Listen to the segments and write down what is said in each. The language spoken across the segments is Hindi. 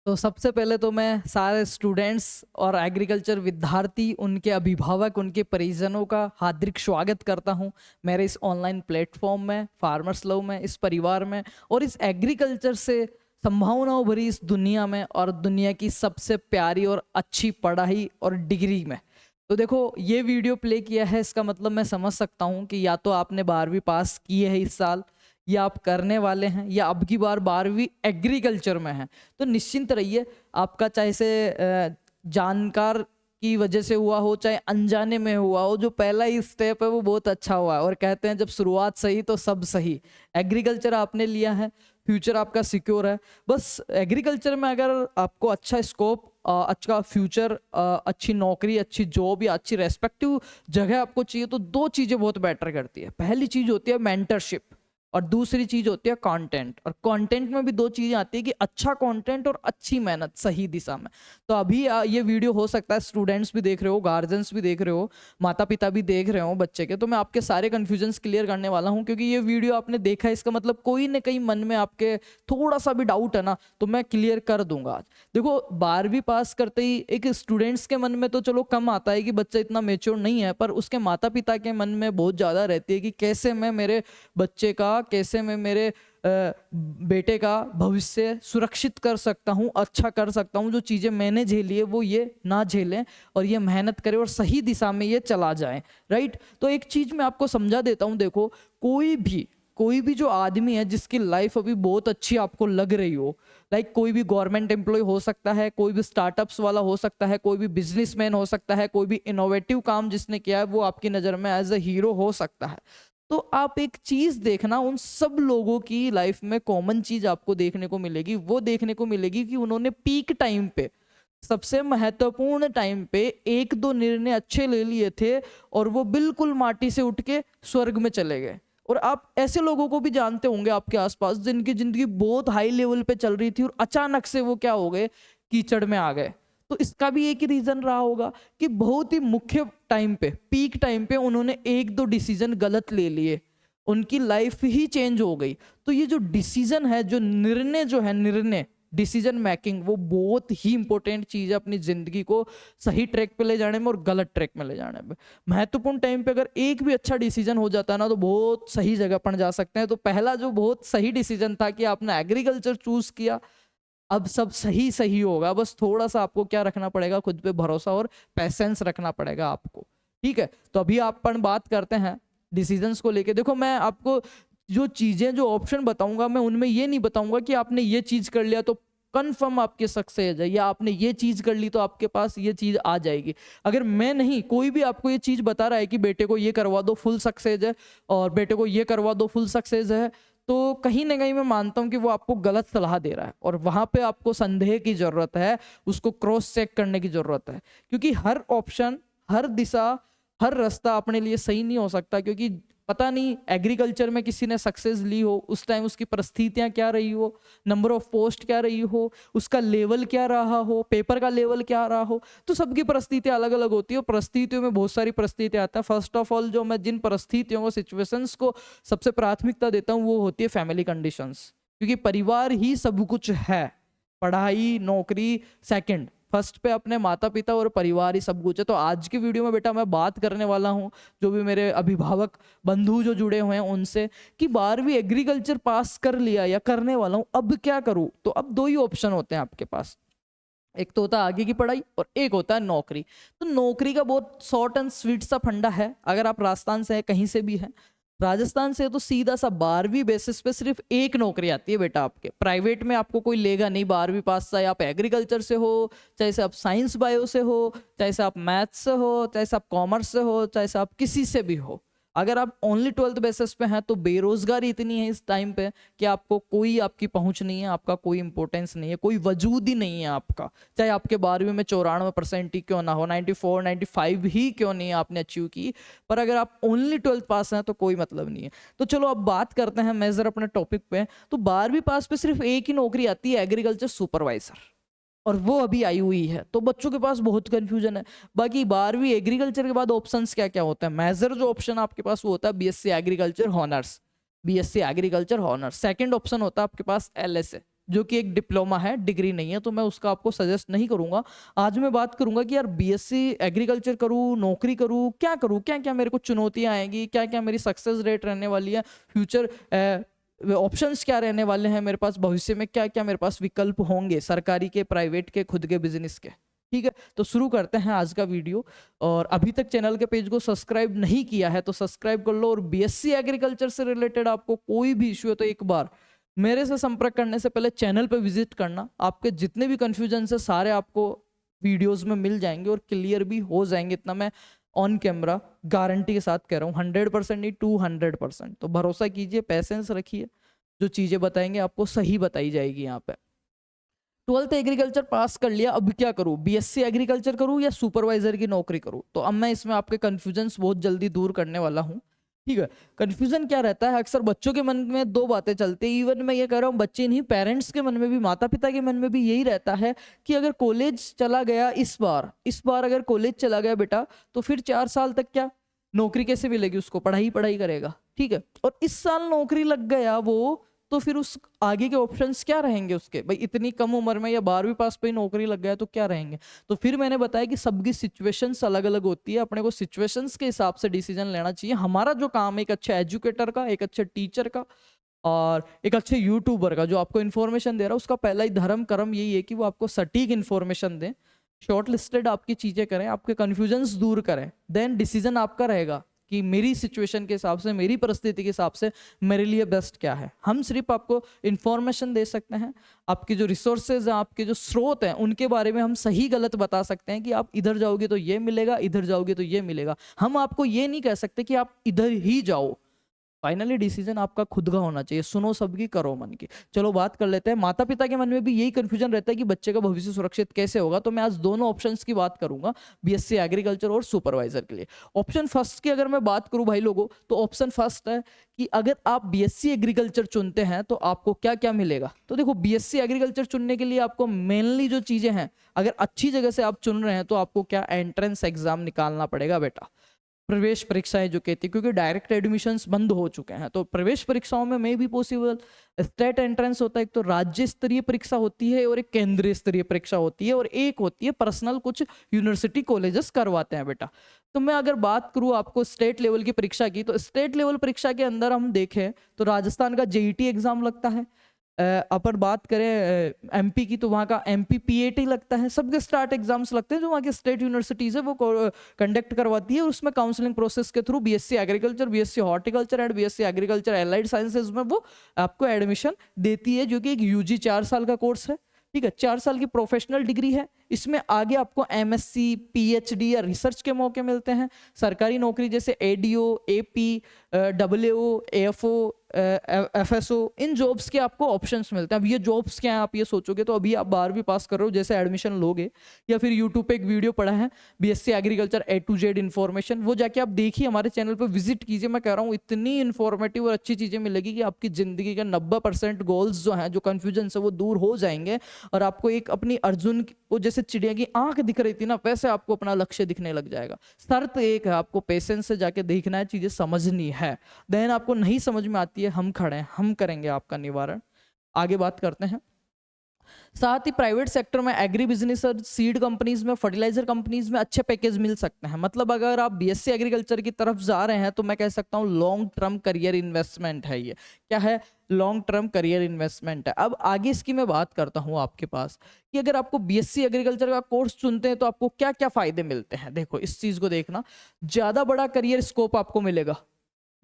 तो सबसे पहले तो मैं सारे स्टूडेंट्स और एग्रीकल्चर विद्यार्थी, उनके अभिभावक, उनके परिजनों का हार्दिक स्वागत करता हूं मेरे इस ऑनलाइन प्लेटफॉर्म में, फार्मर्स लव में, इस परिवार में और इस एग्रीकल्चर से संभावनाओं भरी इस दुनिया में और दुनिया की सबसे प्यारी और अच्छी पढ़ाई और डिग्री में। तो देखो, ये वीडियो प्ले किया है, इसका मतलब मैं समझ सकता हूँ कि या तो आपने 12वीं पास की है इस साल, या आप करने वाले हैं, या अब की बार 12वीं एग्रीकल्चर में हैं। तो निश्चिंत रहिए, आपका चाहे से जानकार की वजह से हुआ हो चाहे अनजाने में हुआ हो, जो पहला ही स्टेप है वो बहुत अच्छा हुआ है। और कहते हैं जब शुरुआत सही तो सब सही। एग्रीकल्चर आपने लिया है, फ्यूचर आपका सिक्योर है। बस एग्रीकल्चर में अगर आपको अच्छा स्कोप, अच्छा फ्यूचर, अच्छी नौकरी, अच्छी जॉब या अच्छी रेस्पेक्टिव जगह आपको चाहिए, तो दो चीज़ें बहुत बेटर करती है। पहली चीज़ होती है मेंटरशिप और दूसरी चीज होती है कंटेंट। और कंटेंट में भी दो चीजें आती है कि अच्छा कंटेंट और अच्छी मेहनत सही दिशा में। तो अभी ये वीडियो हो सकता है स्टूडेंट्स भी देख रहे हो, गार्जियंस भी देख रहे हो, माता पिता भी देख रहे हो बच्चे के, तो मैं आपके सारे कंफ्यूजन्स क्लियर करने वाला हूं। क्योंकि ये वीडियो आपने देखा है, इसका मतलब कोई न कहीं मन में आपके थोड़ा सा भी डाउट है ना, तो मैं क्लियर कर दूंगा आज। देखो, 12वीं पास करते ही एक स्टूडेंट्स के मन में तो चलो कम आता है कि बच्चा इतना मेच्योर नहीं है, पर उसके माता पिता के मन में बहुत ज्यादा रहती है कि कैसे मैं मेरे बच्चे का, कैसे मैं मेरे बेटे का भविष्य सुरक्षित कर सकता हूं, अच्छा कर सकता हूं, जो चीजें मैंने झेली है वो ये ना झेलें और ये मेहनत करे और सही दिशा में ये चला जाए। राइट। तो एक चीज मैं आपको समझा देता हूं। देखो, कोई भी जो आदमी है जिसकी लाइफ अभी बहुत अच्छी आपको लग रही हो, लाइक कोई भी गवर्नमेंट एम्प्लॉय हो सकता है, कोई भी स्टार्टअप्स वाला हो सकता है, कोई भी बिजनेसमैन हो सकता है, कोई भी इनोवेटिव काम जिसने किया है वो आपकी नज़र में एज अ हीरो हो सकता है। तो आप एक चीज देखना, उन सब लोगों की लाइफ में कॉमन चीज आपको देखने को मिलेगी। वो देखने को मिलेगी कि उन्होंने पीक टाइम पे, सबसे महत्वपूर्ण टाइम पे एक दो निर्णय अच्छे ले लिए थे और वो बिल्कुल माटी से उठ के स्वर्ग में चले गए। और आप ऐसे लोगों को भी जानते होंगे आपके आसपास जिनकी जिंदगी बहुत हाई लेवल पे चल रही थी और अचानक से वो क्या हो गए, कीचड़ में आ गए। तो इसका भी एक ही रीजन रहा होगा कि बहुत ही मुख्य टाइम पे, पीक टाइम पे उन्होंने एक दो डिसीजन गलत ले लिए, उनकी लाइफ ही चेंज हो गई। तो ये जो डिसीजन है, जो निर्णय जो है, निर्णय, डिसीजन मेकिंग, वो बहुत ही इंपॉर्टेंट चीज है अपनी जिंदगी को सही ट्रैक पे ले जाने में और गलत ट्रैक में ले जाने में। महत्वपूर्ण टाइम पे अगर एक भी अच्छा डिसीजन हो जाता है ना, तो बहुत सही जगह पर जा सकते हैं। तो पहला जो बहुत सही डिसीजन था कि आपने एग्रीकल्चर चूज किया, अब सब सही सही होगा। बस थोड़ा सा आपको क्या रखना पड़ेगा, खुद पे भरोसा और पैसेंस रखना पड़ेगा आपको। ठीक है। तो अभी अपन बात करते हैं डिसीजंस को लेके। देखो, मैं आपको जो चीजें, जो ऑप्शन बताऊंगा, मैं उनमें ये नहीं बताऊंगा कि आपने ये चीज कर लिया तो कन्फर्म आपके सक्सेस है, या आपने ये चीज कर ली तो आपके पास ये चीज आ जाएगी। अगर मैं नहीं, कोई भी आपको ये चीज बता रहा है कि बेटे को ये करवा दो फुल सक्सेस है और बेटे को ये करवा दो फुल सक्सेस है, तो कहीं ना कहीं मैं मानता हूं कि वो आपको गलत सलाह दे रहा है और वहां पे आपको संदेह की जरूरत है, उसको क्रॉस चेक करने की जरूरत है। क्योंकि हर ऑप्शन, हर दिशा, हर रास्ता अपने लिए सही नहीं हो सकता। क्योंकि पता नहीं एग्रीकल्चर में किसी ने सक्सेस ली हो, उस टाइम उसकी परिस्थितियां क्या रही हो, नंबर ऑफ पोस्ट क्या रही हो, उसका लेवल क्या रहा हो, पेपर का लेवल क्या रहा हो। तो सबकी परिस्थितियां अलग अलग होती है और परिस्थितियों में बहुत सारी परिस्थितियां आती हैं। फर्स्ट ऑफ ऑल, जो मैं जिन परिस्थितियों को, सिचुएशंस को सबसे प्राथमिकता देता हूँ वो होती है फैमिली कंडीशंस। क्योंकि परिवार ही सब कुछ है। पढ़ाई, नौकरी सेकंड, फर्स्ट पे अपने माता पिता और परिवार ही सब कुछ है। तो आज की वीडियो में बेटा मैं बात करने वाला हूँ, जो भी मेरे अभिभावक बंधु जो जुड़े हुए हैं उनसे, कि 12वीं एग्रीकल्चर पास कर लिया या करने वाला हूँ, अब क्या करूँ। तो अब दो ही ऑप्शन होते हैं आपके पास, एक तो होता है आगे की पढ़ाई और एक होता है नौकरी। तो नौकरी का बहुत शॉर्ट एंड स्वीट सा फंडा है। अगर आप राजस्थान से है, कहीं से भी है, राजस्थान से, तो सीधा सा 12वीं बेसिस पे सिर्फ एक नौकरी आती है बेटा आपके। प्राइवेट में आपको कोई लेगा नहीं 12वीं पास, चाहे आप एग्रीकल्चर से हो, चाहे से आप साइंस बायो से हो, चाहे से आप मैथ्स से हो, चाहे से आप कॉमर्स से हो, चाहे से आप किसी से भी हो। अगर आप ओनली 12th बेसिस पे हैं तो बेरोजगारी इतनी है इस टाइम पे कि आपको कोई, आपकी पहुंच नहीं है, आपका कोई इंपॉर्टेंस नहीं है, कोई वजूद ही नहीं है आपका। चाहे आपके 12वीं में 94% ही क्यों ना हो, 94 95 ही क्यों नहीं आपने अचीव की, पर अगर आप ओनली 12th पास हैं तो कोई मतलब नहीं है। तो चलो अब बात करते हैं मेजर अपने टॉपिक पे। तो 12वीं पास पे सिर्फ एक ही नौकरी आती है, एग्रीकल्चर सुपरवाइजर, और वो अभी आई हुई है। तो बच्चों के पास बहुत कंफ्यूजन है। बाकी 12वीं एग्रीकल्चर के बाद ऑप्शंस क्या क्या होते हैं। मेजर जो ऑप्शन आपके पास वो होता है BSc agriculture honours, BSc agriculture honours. Second option होता है आपके पास एलएसए, जो कि एक डिप्लोमा है, डिग्री नहीं है, तो मैं उसका आपको सजेस्ट नहीं करूंगा। आज मैं बात करूंगा कि यार बीएससी एग्रीकल्चर करूँ, नौकरी करूँ, क्या करूँ, क्या क्या मेरे को चुनौतियां आएंगी, क्या क्या मेरी सक्सेस रेट रहने वाली है, फ्यूचर ऑप्शंस क्या रहने वाले हैं मेरे पास, भविष्य में क्या क्या मेरे पास विकल्प होंगे, सरकारी के, प्राइवेट के, खुद के बिजनेस के। ठीक है, तो शुरू करते हैं आज का वीडियो। और अभी तक चैनल के पेज को सब्सक्राइब नहीं किया है तो सब्सक्राइब कर लो, और बीएससी एग्रीकल्चर से रिलेटेड आपको कोई भी इश्यू है तो एक बार मेरे से संपर्क करने से पहले चैनल पे विजिट करना। आपके जितने भी कंफ्यूजन है सारे आपको वीडियोस में मिल जाएंगे और क्लियर भी हो जाएंगे, इतना मैं ऑन कैमरा गारंटी के साथ कह रहा हूँ। 100% नहीं, 200%। तो भरोसा कीजिए, पैसेंस रखिए, जो चीजें बताएंगे आपको सही बताई जाएगी। यहाँ पे 12th एग्रीकल्चर पास कर लिया, अब क्या करूं, बीएससी एग्रीकल्चर करूं या सुपरवाइजर की नौकरी करूं? तो अब मैं इसमें आपके कंफ्यूजन्स बहुत जल्दी दूर करने वाला हूं। ठीक है, कंफ्यूजन क्या रहता है, अक्सर बच्चों के मन में दो बातें चलती है। इवन मैं ये कह रहा हूँ बच्चे नहीं, पेरेंट्स के मन में भी, माता पिता के मन में भी यही रहता है कि अगर कॉलेज चला गया इस बार अगर कॉलेज चला गया बेटा, तो फिर 4 साल तक क्या नौकरी कैसे मिलेगी उसको, पढ़ाई पढ़ाई करेगा। ठीक है, और इस साल नौकरी लग गया वो, तो फिर उस आगे के ऑप्शंस क्या रहेंगे उसके, भाई इतनी कम उम्र में या 12वीं पास पे ही नौकरी लग गया तो क्या रहेंगे। तो फिर मैंने बताया कि सबकी सिचुएशंस अलग अलग होती है, अपने को सिचुएशंस के हिसाब से डिसीजन लेना चाहिए। हमारा जो काम है एक अच्छे एजुकेटर का, एक अच्छे टीचर का और एक अच्छे यूट्यूबर का, जो आपको इन्फॉर्मेशन दे रहा है, उसका पहला ही धर्म कर्म यही है कि वो आपको सटीक इन्फॉर्मेशन दें, शॉर्ट लिस्टेड आपकी चीजें करें, आपके कंफ्यूजन्स दूर करें। देन डिसीजन आपका रहेगा कि मेरी सिचुएशन के हिसाब से, मेरी परिस्थिति के हिसाब से मेरे लिए बेस्ट क्या है। हम सिर्फ आपको इन्फॉर्मेशन दे सकते हैं, आपके जो रिसोर्सेज हैं, आपके जो स्रोत हैं, उनके बारे में हम सही गलत बता सकते हैं कि आप इधर जाओगे तो ये मिलेगा, इधर जाओगे तो ये मिलेगा। हम आपको ये नहीं कह सकते कि आप इधर ही जाओ। फाइनली डिसीजन आपका खुद का होना चाहिए, सुनो सबकी, करो मन की। चलो बात कर लेते हैं, माता पिता के मन में भी यही कंफ्यूजन रहता है कि बच्चे का भविष्य सुरक्षित कैसे होगा। तो मैं आज दोनों ऑप्शंस की बात करूंगा, बीएससी एग्रीकल्चर और सुपरवाइजर के लिए। ऑप्शन फर्स्ट की अगर मैं बात करूं भाई लोगों, तो ऑप्शन फर्स्ट है कि अगर आप बीएससी एग्रीकल्चर चुनते हैं तो आपको क्या क्या मिलेगा। तो देखो, बीएससी एग्रीकल्चर चुनने के लिए आपको मेनली जो चीजें हैं, अगर अच्छी जगह से आप चुन रहे हैं तो आपको क्या एंट्रेंस एग्जाम निकालना पड़ेगा बेटा, प्रवेश परीक्षाएं जो कहती है, क्योंकि डायरेक्ट एडमिशंस बंद हो चुके हैं। तो प्रवेश परीक्षाओं में भी पॉसिबल स्टेट एंट्रेंस होता है, एक तो राज्य स्तरीय परीक्षा होती है और एक केंद्रीय स्तरीय परीक्षा होती है, और एक होती है पर्सनल, कुछ यूनिवर्सिटी कॉलेजेस करवाते हैं बेटा। तो मैं अगर बात करूं आपको स्टेट लेवल की परीक्षा की, तो स्टेट लेवल परीक्षा के अंदर हम देखें तो राजस्थान का जेईटी एग्जाम लगता है। अपन बात करें एमपी की, तो वहाँ का एमपी पीएटी लगता है। सबके स्टार्ट एग्जाम्स लगते हैं जो वहाँ की स्टेट यूनिवर्सिटीज है वो कंडक्ट करवाती है, और उसमें काउंसलिंग प्रोसेस के through BSc agriculture, BSc horticulture and BSc agriculture allied sciences में वो आपको एडमिशन देती है, जो कि एक यूजी 4 साल का कोर्स है। ठीक है, 4 साल की प्रोफेशनल डिग्री है। इसमें आगे आपको एमएससी, पीएचडी या रिसर्च के मौके मिलते हैं। सरकारी नौकरी जैसे एडीओ, एपी, डब्ल्यूओ, एएफओ, एफएसओ, इन जॉब्स के आपको ऑप्शंस मिलते हैं। अब ये जॉब्स क्या है आप ये सोचोगे, तो अभी आप 12वीं पास कर रहे हो, जैसे एडमिशन लोगे, या फिर यूट्यूब पे एक वीडियो पड़ा है BSc agriculture A to Z information, वो जाके आप देखिए, हमारे चैनल पे विजिट कीजिए। मैं कह रहा हूँ इतनी इन्फॉर्मेटिव और अच्छी चीजें मिलेगी कि आपकी जिंदगी का 90% गोल्स जो हैं, जो कन्फ्यूजन है, वो दूर हो जाएंगे, और आपको एक अपनी अर्जुन को जैसे चिड़िया की आंख दिख रही थी ना, वैसे आपको अपना लक्ष्य दिखने लग जाएगा। शर्त एक है, आपको पेशेंस से जाके देखना है, चीजें समझनी है। देन आपको नहीं समझ में आती है, हम खड़े हैं, हम करेंगे आपका निवारण। आगे बात करते हैं। साथ ही प्राइवेट सेक्टर में एग्री बिजनेस और सीड कंपनीज में, फर्टिलाइजर कंपनीज में अच्छे पैकेज मिल सकते हैं। मतलब अगर आप बीएससी एग्रीकल्चर की तरफ जा रहे हैं तो मैं कह सकता हूँ लॉन्ग टर्म करियर इन्वेस्टमेंट है। ये क्या है? लॉन्ग टर्म करियर इन्वेस्टमेंट है। अब आगे इसकी मैं बात करता हूँ आपके पास कि अगर आपको बीएससी एग्रीकल्चर का कोर्स चुनते हैं तो आपको क्या क्या फायदे मिलते हैं। देखो, इस चीज को देखना, ज्यादा बड़ा करियर स्कोप आपको मिलेगा,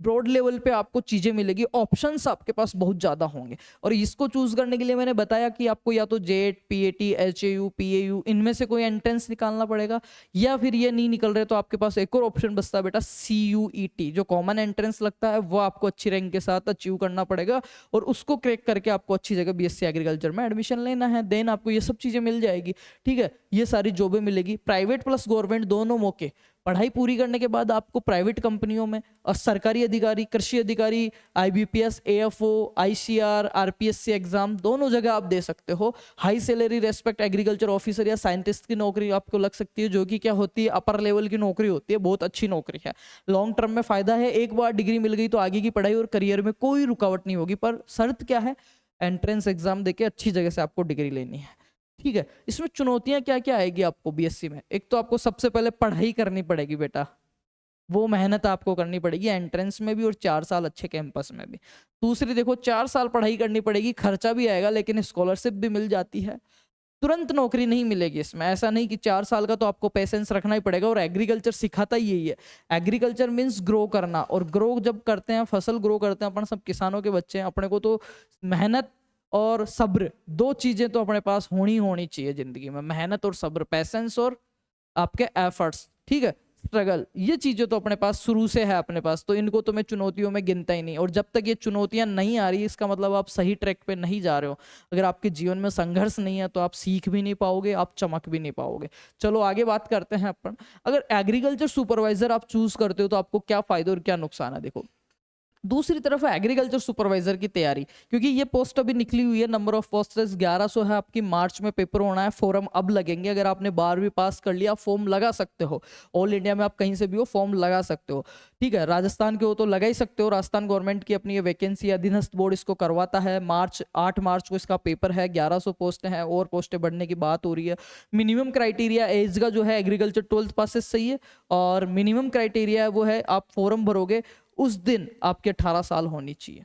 ब्रॉड लेवल पे आपको चीजें मिलेगी, ऑप्शंस आपके पास बहुत ज्यादा होंगे। और इसको चूज करने के लिए मैंने बताया कि आपको या तो जेट, पीएटी, एचएयू, पीएयू, इनमें से कोई एंट्रेंस निकालना पड़ेगा, या फिर ये नहीं निकल रहे तो आपके पास एक और ऑप्शन बचता है बेटा, सीयूईटी, जो कॉमन एंट्रेंस लगता है, वो आपको अच्छी रैंक के साथ अचीव करना पड़ेगा, और उसको क्रैक करके आपको अच्छी जगह बीएससी एग्रीकल्चर में एडमिशन लेना है। देन आपको ये सब चीजें मिल जाएगी। ठीक है, ये सारी जॉबें मिलेगी, प्राइवेट प्लस गवर्नमेंट दोनों मौके। पढ़ाई पूरी करने के बाद आपको प्राइवेट कंपनियों में और सरकारी अधिकारी, कृषि अधिकारी, IBPS, AFO, ICR, RPSC exam, दोनों जगह आप दे सकते हो। High salary respect agriculture officer या साइंटिस्ट की नौकरी आपको लग सकती है, जो कि क्या होती है, अपर लेवल की नौकरी होती है, बहुत अच्छी नौकरी है। लॉन्ग टर्म में फायदा है, एक बार डिग्री मिल गई तो आगे की पढ़ाई और करियर में कोई रुकावट नहीं होगी। पर शर्त क्या है? एंट्रेंस एग्जाम देके अच्छी जगह से आपको डिग्री लेनी है, ठीक है। इसमें चुनौतियां क्या क्या आएगी आपको बीएससी में? एक तो आपको सबसे पहले पढ़ाई करनी पड़ेगी बेटा, वो मेहनत आपको करनी पड़ेगी एंट्रेंस में भी और 4 साल अच्छे कैंपस में भी। दूसरी देखो 4 साल पढ़ाई करनी पड़ेगी, खर्चा भी आएगा लेकिन स्कॉलरशिप भी मिल जाती है। तुरंत नौकरी नहीं मिलेगी इसमें, ऐसा नहीं कि 4 साल का तो आपको पेशेंस रखना ही पड़ेगा। और एग्रीकल्चर सिखाता ही यही है, एग्रीकल्चर मीन्स ग्रो करना, और ग्रो जब करते हैं, फसल ग्रो करते हैं, अपन सब किसानों के बच्चे हैं, अपने को तो मेहनत और सब्र, दो चीजें तो अपने पास होनी चाहिए जिंदगी में, मेहनत और सब्र, पैसेंस और आपके एफर्ट्स, ठीक है, स्ट्रगल, ये चीजें तो अपने पास शुरू से है अपने पास, तो इनको तो मैं चुनौतियों में गिनता ही नहीं। और जब तक ये चुनौतियां नहीं आ रही इसका मतलब आप सही ट्रैक पे नहीं जा रहे हो। अगर आपके जीवन में संघर्ष नहीं है तो आप सीख भी नहीं पाओगे, आप चमक भी नहीं पाओगे। चलो आगे बात करते हैं अपन। अगर एग्रीकल्चर सुपरवाइजर आप चूज करते हो तो आपको क्या फायदे और क्या नुकसान है, देखो। दूसरी तरफ है एग्रीकल्चर सुपरवाइजर की तैयारी, क्योंकि ये पोस्ट अभी निकली हुई है, नंबर ऑफ पोस्ट्स 1100 है, आपकी मार्च में पेपर होना है, फॉर्म अब लगेंगे। अगर आपने 12वीं पास कर लिया फॉर्म लगा सकते हो, ऑल इंडिया में आप कहीं से भी हो फॉर्म लगा सकते हो, ठीक है। राजस्थान के हो तो लगा ही सकते हो, राजस्थान गवर्नमेंट की अपनी ये वैकेंसी, अधीनस्थ बोर्ड इसको करवाता है। 8 मार्च को इसका पेपर है, 1100 पोस्टें हैं, और पोस्टें बढ़ने की बात हो रही है। मिनिमम क्राइटेरिया एज का जो है एग्रीकल्चर 12th पास सही है, और मिनिमम क्राइटेरिया वो है आप फॉर्म भरोगे उस दिन आपके 18 साल होनी चाहिए।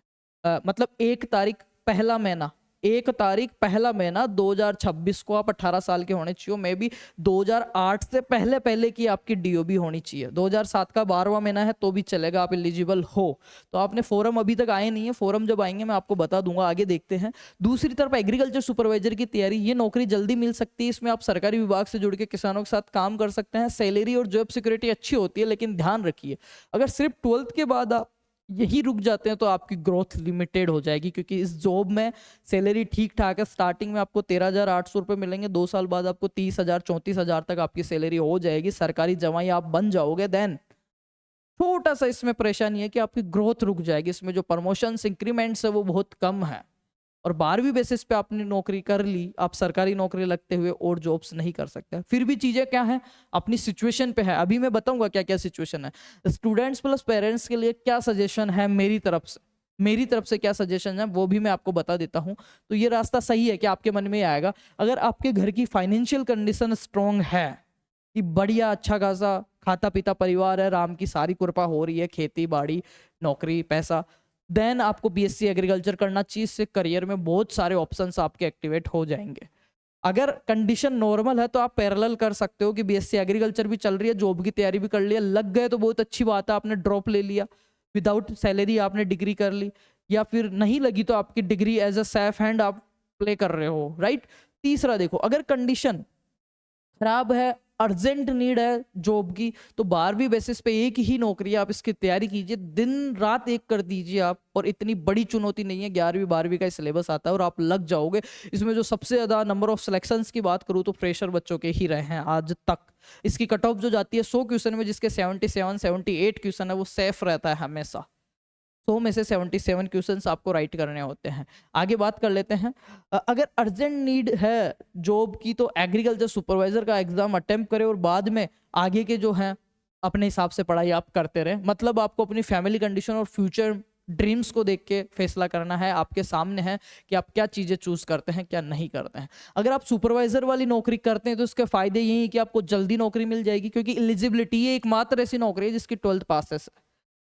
मतलब 1 तारीख पहला महीना 2026 को आप 18 साल के होने चाहिए। मे भी 2008 से पहले पहले की आपकी डीओबी होनी चाहिए, 2007 का 12वां महीना है तो भी चलेगा, आप एलिजिबल हो। तो आपने फॉर्म अभी तक आए नहीं है, फॉर्म जब आएंगे मैं आपको बता दूंगा, आगे देखते हैं। दूसरी तरफ एग्रीकल्चर सुपरवाइजर की तैयारी, ये नौकरी जल्दी मिल सकती है, इसमें आप सरकारी विभाग से जुड़ के किसानों के साथ काम कर सकते हैं। सैलरी और जॉब सिक्योरिटी अच्छी होती है, लेकिन ध्यान रखिए अगर सिर्फ 12th के बाद आप यही रुक जाते हैं तो आपकी ग्रोथ लिमिटेड हो जाएगी, क्योंकि इस जॉब में सैलरी ठीक ठाक है। स्टार्टिंग में आपको 13,800 रुपये मिलेंगे, 2 साल बाद आपको 30,000 34,000 तक आपकी सैलरी हो जाएगी, सरकारी जवाई आप बन जाओगे। देन छोटा सा इसमें परेशानी है कि आपकी ग्रोथ रुक जाएगी, इसमें जो प्रमोशन इंक्रीमेंट्स है वो बहुत कम है, और 12वीं बेसिस पे आपने नौकरी कर ली, आप सरकारी नौकरी लगते हुए और जॉब्स नहीं कर सकते। फिर भी चीजें क्या है, अपनी सिचुएशन पे है, अभी मैं बताऊंगा क्या क्या सिचुएशन है। स्टूडेंट्स प्लस पेरेंट्स के लिए क्या सजेशन है मेरी तरफ से क्या सजेशन है वो भी मैं आपको बता देता हूं। तो ये रास्ता सही है कि आपके मन में आएगा, अगर आपके घर की फाइनेंशियल कंडीशन स्ट्रॉन्ग है कि बढ़िया अच्छा खासा खाता पीता परिवार है, राम की सारी कृपा हो रही है, खेती बाड़ी नौकरी पैसा, देन आपको बीएससी एग्रीकल्चर करना चाहिए। इससे करियर में बहुत सारे ऑप्शंस आपके एक्टिवेट हो जाएंगे। अगर कंडीशन नॉर्मल है तो आप पैरेलल कर सकते हो कि बीएससी एग्रीकल्चर भी चल रही है, जॉब की तैयारी भी कर लिया, लग गए तो बहुत अच्छी बात है, आपने ड्रॉप ले लिया, विदाउट सैलरी आपने डिग्री कर ली, या फिर नहीं लगी तो आपकी degree as a safe hand आप प्ले कर रहे हो, राइट। तीसरा देखो, अगर कंडीशन खराब है, अर्जेंट नीड है जॉब की, तो 12वीं बेसिस पे एक ही नौकरी, आप इसकी तैयारी कीजिए, दिन रात एक कर दीजिए आप, और इतनी बड़ी चुनौती नहीं है, 11वीं 12वीं का सिलेबस आता है और आप लग जाओगे। इसमें जो सबसे ज्यादा नंबर ऑफ सिलेक्शंस की बात करूँ तो फ्रेशर बच्चों के ही रहे हैं आज तक। इसकी कट ऑफ जो जाती है 100 क्वेश्चन में, जिसके 77 78 क्वेश्चन है वो सेफ रहता है हमेशा, 100 में से 77 क्वेश्चंस आपको राइट करने होते हैं। आगे बात कर लेते हैं, अगर अर्जेंट नीड है जॉब की तो एग्रीकल्चर सुपरवाइजर का एग्जाम अटेम्प्ट करें, और बाद में आगे के जो हैं अपने हिसाब से पढ़ाई आप करते रहें। मतलब आपको अपनी फैमिली कंडीशन और फ्यूचर ड्रीम्स को देख के फैसला करना है, आपके सामने है कि आप क्या चीजें चूज करते हैं क्या नहीं करते हैं। अगर आप सुपरवाइजर वाली नौकरी करते हैं तो इसके फायदे यही है कि आपको जल्दी नौकरी मिल जाएगी, क्योंकि एलिजिबिलिटी ये एकमात्र ऐसी नौकरी है जिसकी 12th पास है।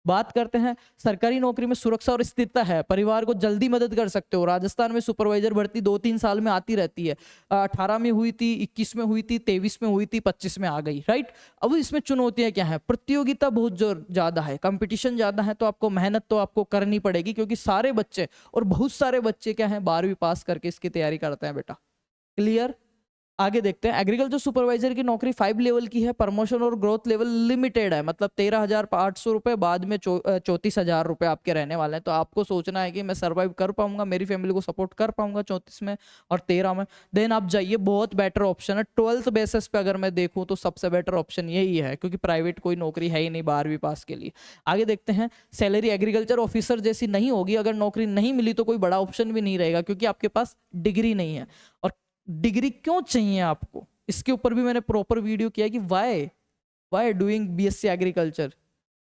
बात करते हैं सरकारी नौकरी में सुरक्षा और स्थिरता है, परिवार को जल्दी मदद कर सकते हो। राजस्थान में सुपरवाइजर भर्ती 2-3 साल में आती रहती है, 18 में हुई थी, 21 में हुई थी, 23 में हुई थी, 25 में आ गई, राइट। अब इसमें चुनौतियां क्या है, प्रतियोगिता बहुत ज्यादा है, कंपटीशन ज्यादा है, तो आपको मेहनत तो आपको करनी पड़ेगी, क्योंकि सारे बच्चे और बहुत सारे बच्चे क्या है 12वीं पास करके इसकी तैयारी करते हैं बेटा। क्लियर। आगे देखते हैं, एग्रीकल्चर सुपरवाइजर की नौकरी 5 लेवल की है, प्रमोशन और ग्रोथ लेवल लिमिटेड है, मतलब 13,800 रुपए, बाद में 34,000 रुपए आपके रहने वाले हैं। तो आपको सोचना है कि मैं सर्वाइव कर पाऊंगा, मेरी फैमिली को सपोर्ट कर पाऊंगा 34 में और 13 में, देन आप जाइए, बहुत बेटर ऑप्शन है। 12th बेसिस पे अगर मैं देखूं तो सबसे बेटर ऑप्शन यही है, क्योंकि प्राइवेट कोई नौकरी है ही नहीं 12वीं पास के लिए। आगे देखते हैं, सैलरी एग्रीकल्चर ऑफिसर जैसी नहीं होगी, अगर नौकरी नहीं मिली तो कोई बड़ा ऑप्शन भी नहीं रहेगा, क्योंकि आपके पास डिग्री नहीं है। और डिग्री क्यों चाहिए आपको, इसके ऊपर भी मैंने प्रॉपर वीडियो किया कि वाई डूइंग बीएससी एग्रीकल्चर,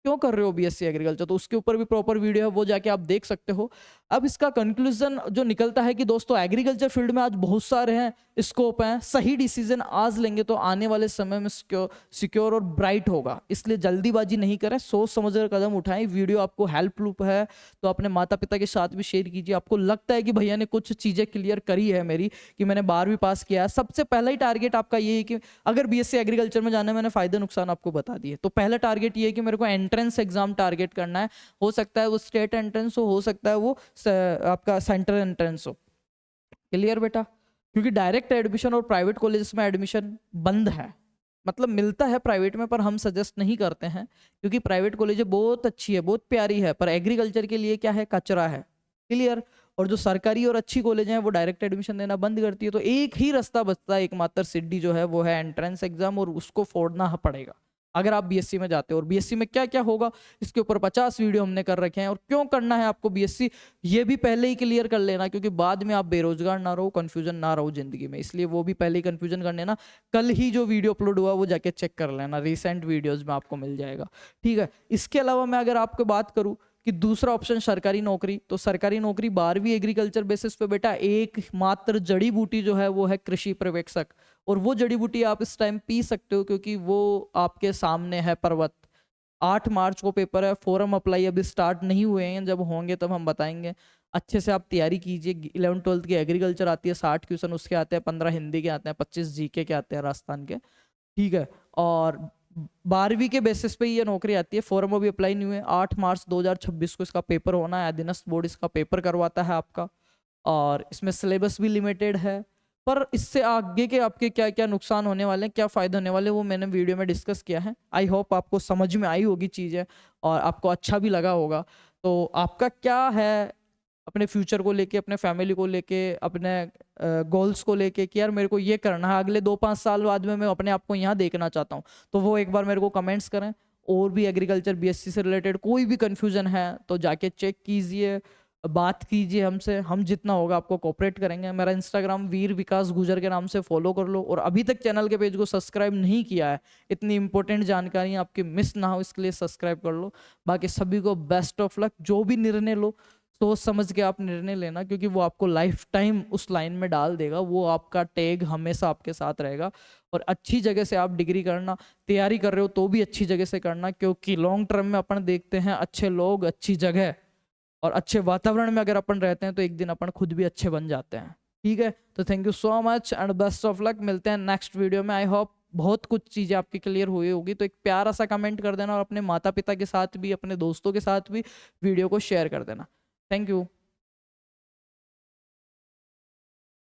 क्यों कर रहे हो बीएससी एग्रीकल्चर, तो उसके ऊपर भी प्रॉपर वीडियो है, वो जाके आप देख सकते हो। अब इसका कंक्लूजन जो निकलता है कि दोस्तों एग्रीकल्चर फील्ड में आज बहुत सारे हैं स्कोप हैं, सही डिसीजन आज लेंगे तो आने वाले समय में सिक्योर और ब्राइट होगा। इसलिए जल्दीबाजी नहीं करें, सोच समझ कर कदम उठाएं। वीडियो आपको हेल्पफुल है तो अपने माता पिता के साथ भी शेयर कीजिए। आपको लगता है कि भैया ने कुछ चीज़ें क्लियर करी है मेरी, कि मैंने 12वीं पास किया है, सबसे पहला ही टारगेट आपका ये है कि अगर बीएससी एग्रीकल्चर में जाना है, मैंने फायदे नुकसान आपको बता दिए, तो पहला टारगेट ये है कि मेरे को एंट्रेंस एग्जाम टारगेट करना है। हो सकता है वो स्टेट एंट्रेंस हो सकता है वो आपका सेंट्रल एंट्रेंस हो। क्लियर बेटा? क्योंकि डायरेक्ट एडमिशन और प्राइवेट कॉलेजेस में एडमिशन बंद है, मतलब मिलता है प्राइवेट में पर हम सजेस्ट नहीं करते हैं, क्योंकि प्राइवेट कॉलेज बहुत अच्छी है, बहुत प्यारी है, पर एग्रीकल्चर के लिए क्या है, कचरा है। क्लियर? और जो सरकारी और अच्छी कॉलेज हैं वो डायरेक्ट एडमिशन देना बंद करती है। तो एक ही रास्ता बचता है एकमात्र सिद्धि जो है वो है एंट्रेंस एग्जाम, और उसको फोड़ना पड़ेगा अगर आप बीएससी में जाते हो। और बीएससी में क्या क्या होगा इसके ऊपर 50 वीडियो हमने कर रखे हैं, और क्यों करना है आपको बीएससी ये भी पहले ही क्लियर कर लेना, क्योंकि बाद में आप बेरोजगार ना रहो, कंफ्यूजन ना रहो जिंदगी में। इसलिए वो भी पहले ही कंफ्यूजन कर लेना। कल ही जो वीडियो अपलोड हुआ वो जाके चेक कर लेना, रिसेंट वीडियोज में आपको मिल जाएगा। ठीक है? इसके अलावा मैं अगर आपको बात करूं कि दूसरा ऑप्शन सरकारी नौकरी, तो सरकारी नौकरी 12वीं एग्रीकल्चर बेसिस पे बेटा एक मात्र जड़ी बूटी जो है वो है कृषि पर्यवेक्षक, और वो जड़ी बूटी आप इस टाइम पी सकते हो क्योंकि वो आपके सामने है पर्वत। 8 मार्च को पेपर है, फॉर्म अप्लाई अभी स्टार्ट नहीं हुए हैं, जब होंगे तब हम बताएंगे। अच्छे से आप तैयारी कीजिए। 11वीं 12वीं की एग्रीकल्चर आती है, 60 क्वेश्चन उसके आते हैं, 15 हिंदी के आते हैं, 25 जीके के आते हैं राजस्थान के। ठीक है? और 12वीं के बेसिस पे ये नौकरी आती है। फॉर्म अभी अप्लाई नहीं हुए। 8 मार्च 2026 को इसका पेपर होना है, अधीनस्थ बोर्ड इसका पेपर करवाता है आपका, और इसमें सिलेबस भी लिमिटेड है। पर इससे आगे के आपके क्या क्या नुकसान होने वाले हैं, क्या फायदे होने वाले हैं, वो मैंने वीडियो में डिस्कस किया है। आई होप आपको समझ में आई होगी चीज़ें और आपको अच्छा भी लगा होगा। तो आपका क्या है अपने फ्यूचर को लेके, अपने फैमिली को लेके, अपने गोल्स को लेके कि यार मेरे को ये करना है, अगले 2-5 साल बाद में मैं अपने आप को यहाँ देखना चाहता हूँ, तो वो एक बार मेरे को कमेंट्स करें। और भी एग्रीकल्चर बीएससी से रिलेटेड कोई भी कंफ्यूजन है तो जाके चेक कीजिए, बात कीजिए हमसे, हम जितना होगा आपको कोऑपरेट करेंगे। मेरा इंस्टाग्राम वीर विकास गुजर के नाम से फॉलो कर लो, और अभी तक चैनल के पेज को सब्सक्राइब नहीं किया है, इतनी इंपॉर्टेंट जानकारी आपकी मिस ना हो इसके लिए सब्सक्राइब कर लो। बाकी सभी को बेस्ट ऑफ लक। जो भी निर्णय लो सोच समझ के आप निर्णय लेना, क्योंकि वो आपको लाइफ टाइम उस लाइन में डाल देगा, वो आपका टैग हमेशा आपके साथ रहेगा। और अच्छी जगह से आप डिग्री करना, तैयारी कर रहे हो तो भी अच्छी जगह से करना, क्योंकि लॉन्ग टर्म में अपन देखते हैं अच्छे लोग, अच्छी जगह और अच्छे वातावरण में अगर अपन रहते हैं तो एक दिन अपन खुद भी अच्छे बन जाते हैं। ठीक है? तो thank you so much and best of luck. मिलते हैं नेक्स्ट वीडियो में। आई होप बहुत कुछ चीज़ें आपकी क्लियर हुई होगी। तो एक प्यारा सा कमेंट कर देना, और अपने माता पिता के साथ भी, अपने दोस्तों के साथ भी वीडियो को शेयर कर देना। Thank you.